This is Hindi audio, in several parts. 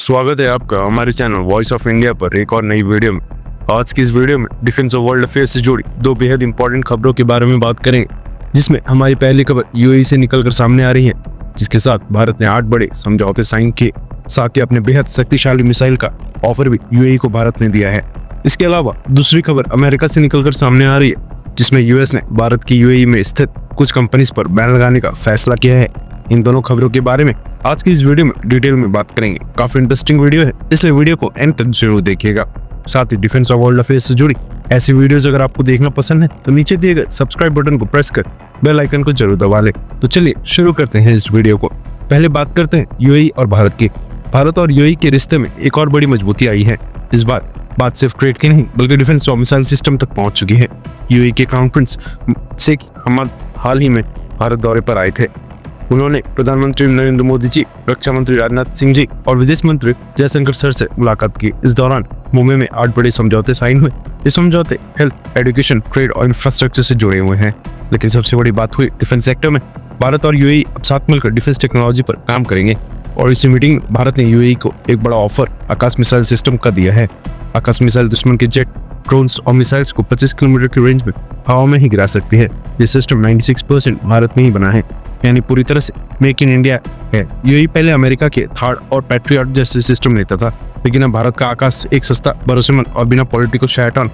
स्वागत है आपका हमारे चैनल वॉइस ऑफ इंडिया पर एक और नई वीडियो में। आज की इस वीडियो में डिफेंस और वर्ल्ड अफेयर्स से जुड़ी दो बेहद इंपॉर्टेंट खबरों के बारे में बात करेंगे, जिसमें हमारी पहली खबर यूएई से निकलकर सामने आ रही है, जिसके साथ भारत ने 8 बड़े समझौते साइन किए। साथ ही अपने बेहद शक्तिशाली मिसाइल का ऑफर भी यूएई को भारत ने दिया है। इसके अलावा दूसरी खबर अमेरिका से निकलकर सामने आ रही है, जिसमें यूएस ने भारत की यूएई में स्थित कुछ कंपनीज पर बैन लगाने का फैसला किया है। इन दोनों खबरों के बारे में आज की इस वीडियो में डिटेल में बात करेंगे। काफी इंटरेस्टिंग वीडियो है, इसलिए वीडियो को एंड तक जरूर देखिएगा। साथ ही डिफेंस और वर्ल्ड अफेयर्स से जुड़ी ऐसी वीडियोस अगर आपको देखना पसंद है तो नीचे दिए गए सब्सक्राइब बटन को प्रेस कर बेल आइकन को जरूर दबा ले। तो चलिए शुरू करते हैं इस वीडियो को। पहले बात करते हैं यूएई और भारत की। भारत और यूएई के रिश्ते में एक और बड़ी मजबूती आई है। इस बार बात सिर्फ ट्रेड की नहीं बल्कि डिफेंस और मिसाइल सिस्टम तक पहुंच चुकी है। यूएई के क्राउन प्रिंस शेख हमद हाल ही में भारत दौरे पर आए थे। उन्होंने प्रधानमंत्री नरेंद्र मोदी जी, रक्षा मंत्री राजनाथ सिंह जी और विदेश मंत्री जयशंकर सर से मुलाकात की। इस दौरान मुंबई में 8 बड़े समझौते साइन हुए। ये समझौते हेल्थ, एजुकेशन, ट्रेड और इंफ्रास्ट्रक्चर से जुड़े हुए हैं। लेकिन सबसे बड़ी बात हुई डिफेंस सेक्टर में। भारत और यूएई अब साथ मिलकर डिफेंस टेक्नोलॉजी पर काम करेंगे और इसी मीटिंग में भारत ने यूएई को एक बड़ा ऑफर आकाश मिसाइल सिस्टम का दिया है। आकाश मिसाइल दुश्मन के जेट, ड्रोन्स और मिसाइल्स को 25 किलोमीटर की रेंज में हवा में ही गिरा सकती है। ये सिस्टम 96% भारत में ही बना है, यानी पूरी तरह से मेक इन इंडिया है। यूएई पहले अमेरिका के थार्ड और पैट्रियट जैसे सिस्टम लेता था, लेकिन अब भारत का आकाश एक सस्ता, भरोसेमंद और बिना पॉलिटिकल शैतान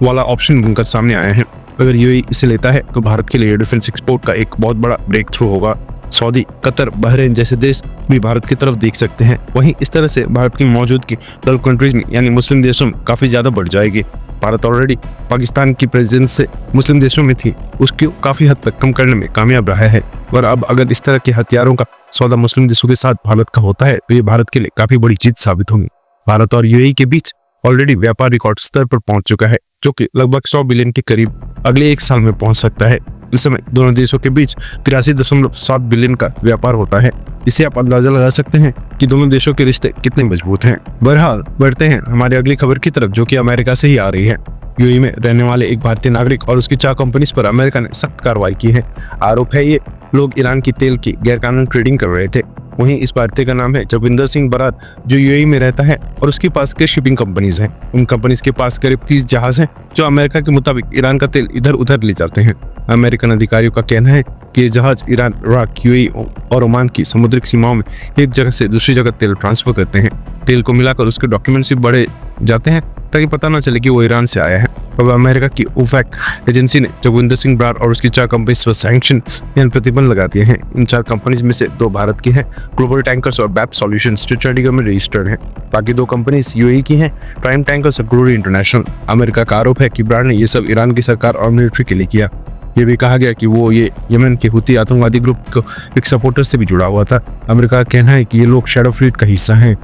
वाला ऑप्शन बनकर सामने आया है। अगर यूएई इसे लेता है तो भारत के लिए डिफेंस एक्सपोर्ट का एक बहुत बड़ा ब्रेक थ्रू होगा। सऊदी, कतर, बहरीन जैसे देश भी भारत की तरफ देख सकते हैं। वहीं इस तरह से भारत की मौजूदगी गल्फ कंट्रीज में यानी मुस्लिम देशों में काफी ज्यादा बढ़ जाएगी। भारत ऑलरेडी पाकिस्तान की प्रेजेंस से मुस्लिम देशों में थी, उसको काफी हद तक कम करने में कामयाब रहा है। और अब अगर इस तरह के हथियारों का सौदा मुस्लिम देशों के साथ भारत का होता है तो ये भारत के लिए काफी बड़ी जीत साबित होगी। भारत और यूएई के बीच ऑलरेडी व्यापार रिकॉर्ड स्तर पर पहुंच चुका है, जो कि लगभग 100 बिलियन के करीब अगले 1 साल में पहुंच सकता है। इस समय दोनों देशों के बीच 83.7 बिलियन का व्यापार होता है। इससे आप अंदाजा लगा सकते हैं कि दोनों देशों के रिश्ते कितने मजबूत हैं। बहरहाल बढ़ते हैं हमारी अगली खबर की तरफ, जो कि अमेरिका से ही आ रही है। यूएई में रहने वाले एक भारतीय नागरिक और उसकी 4 कंपनीज पर अमेरिका ने सख्त कार्रवाई की है। आरोप है ये लोग ईरान की तेल की गैरकानूनी ट्रेडिंग कर रहे थे। वहीं इस भारतीय का नाम है जगविंदर सिंह बरार, जो यूएई में रहता है और उसके पास कई शिपिंग कंपनीज हैं। उन कंपनीज के पास करीब 30 जहाज हैं, जो अमेरिका के मुताबिक ईरान का तेल इधर उधर ले जाते हैं। अमेरिकन अधिकारियों का कहना है कि ये जहाज ईरान, इराक, यूएई और ओमान की समुद्रिक सीमाओं में एक जगह से दूसरी जगह तेल ट्रांसफर करते हैं। तेल को मिलाकर उसके डॉक्यूमेंट्स भी बढ़े जाते हैं ताकि पता न चले कि वो ईरान से आया है। अब अमेरिका की ओफेक एजेंसी ने जगविंदर सिंह बरार और उसकी 4 कंपनीज पर सैंक्शन यानी प्रतिबंध लगा दिए हैं। इन 4 कंपनीज में से 2 भारत की हैं, ग्लोबल टैंकर्स और बैप सॉल्यूशंस, जो चंडीगढ़ में रजिस्टर्ड हैं। बाकी 2 कंपनीज यूएई की हैं, प्राइम टैंकर्स और ग्लोरी इंटरनेशनल। अमेरिका का आरोप है कि बरार ने ये सब ईरान की सरकार और मिलिट्री के लिए किया। ये भी कहा गया कि वो ये यमन के हुती आतंकवादी ग्रुप को एक सपोर्टर से भी जुड़ा हुआ था। अमेरिका का कहना है कि ये लोग शैडो फ्लीट का हिस्सा हैं,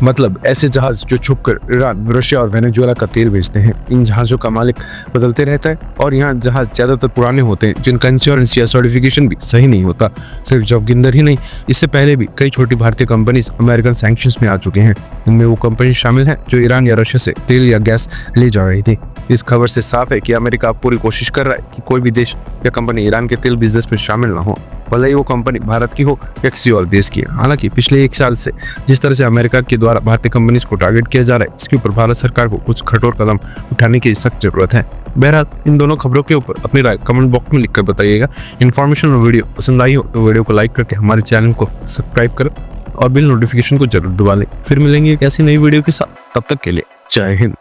मतलब ऐसे जहाज जो छुपकर ईरान, रशिया और वेनेजुएला का तेल बेचते हैं। इन जहाजों का मालिक बदलते रहता है और यहाँ जहाज ज्यादातर पुराने होते हैं, जिनका इंश्योरेंस या सर्टिफिकेशन भी सही नहीं होता। सिर्फ जगविंदर ही नहीं, इससे पहले भी कई छोटी भारतीय कंपनीज अमेरिकन सैंक्शंस में आ चुके हैं। इनमें वो कंपनी शामिल हैं जो ईरान या रशिया से तेल या गैस ले जा रही थी। इस खबर से साफ है कि अमेरिका पूरी कोशिश कर रहा है कि कोई भी देश या कंपनी ईरान के तेल बिजनेस में शामिल न हो, भले ही वो कंपनी भारत की हो या किसी और देश की। हालांकि पिछले 1 साल से जिस तरह से अमेरिका के द्वारा भारतीय कंपनीज को टारगेट किया जा रहा है, इसके ऊपर भारत सरकार को कुछ कठोर कदम उठाने की सख्त जरूरत है। बहरहाल इन दोनों खबरों के ऊपर अपनी राय कमेंट बॉक्स में लिखकर बताइएगा। इन्फॉर्मेशन और वीडियो पसंद आई हो तो वीडियो को लाइक करके हमारे चैनल को सब्सक्राइब करो और बिल नोटिफिकेशन को जरूर दबा लें। फिर मिलेंगे एक ऐसी नई वीडियो के साथ, तब तक के लिए जय हिंद।